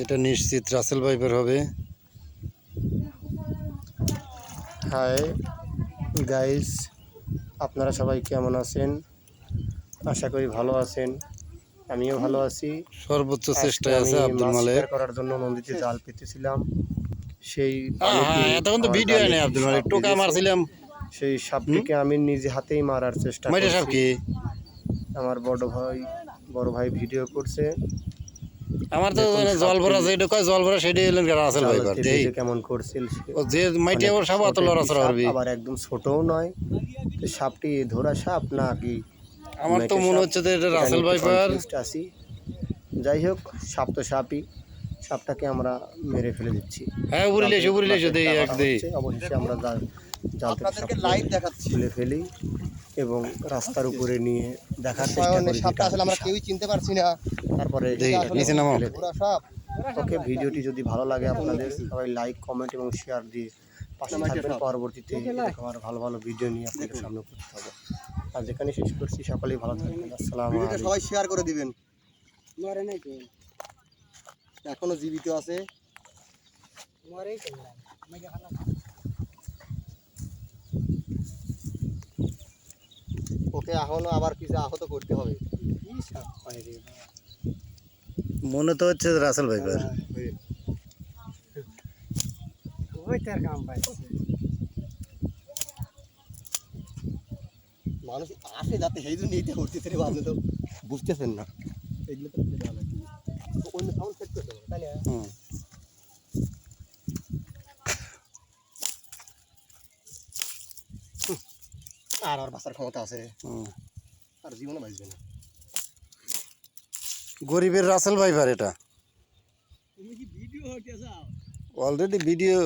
এটা নিশ্চিত Russell viper হবে। হাই গাইস, আপনারা সবাই কেমন আছেন? আশা করি ভালো আছেন। আমিও ভালো আছি। সর্বোচ্চ চেষ্টায় আছে আব্দুল মালেক করার জন্য নদীতে জাল পেতেছিলাম। সেই এতক্ষণ তো ভিডিও নেই আব্দুল মালেক, টোকা মারছিলাম। সেই সাপটিকে আমি নিজে হাতেই মারার চেষ্টা করছি। আমার বড় ভাই ভিডিও করছে। আমার তো জল ভরা যেটা কয় জল ভরা সেটাই হলেন রাসেল ভাইপার। দেই কেমন করছিল যে মাইটি আবার সাপ অত লড়াচড়া করবি। আবার একদম ছোটও নয়। সাপটি ধরা সাপ নাকি? আমার তো মনে হচ্ছে যে এটা রাসেল ভাইপার। যাই হোক, সাপ তো সাপই। সাপটাকে আমরা মেরে ফেলে দিচ্ছি। হ্যাঁ উড়িলে দেই এক দেই। অবশ্যই আমরা আপনাদেরকে লাইভ দেখাচ্ছি, তুলে ফেলি এবং রাস্তার উপরে নিয়ে দেখার চেষ্টা করি। সাপটা আসলে আমরা কেউই চিনতে পারছি না। তারপরে নিচে নামাও। সাপ। ওকে, ভিডিওটি যদি ভালো লাগে আপনাদের সবাই লাইক, কমেন্ট এবং শেয়ার দিয়ে পাশে থাকবেন। পরবর্তীতে আমার ভালো ভালো ভিডিও নিয়ে আপনাদের সামনে করতে হবে। আর যেখানে শেষ করছি, সকলেই ভালো থাকবেন। আসসালামু আলাইকুম। সবাই শেয়ার করে দিবেন। এখনো জীবিত আছে। ওকে এখনো আবার কিছু আহত করতে হবে। মনে তো হচ্ছে রাসেল ভাইপার। মানুষ আসে যাতে সেই জন্য এইটা উঠতেছে রে, আপনি তো বুঝতেছেন না। এগুলো তো অন্য সাউন্ড সেট করতে হবে, তাই না? আর বাঁচার ক্ষমতা আছে, আর জীবনে বাঁচবে না। গরিবের রাসেল ভাইপার এটা। Already video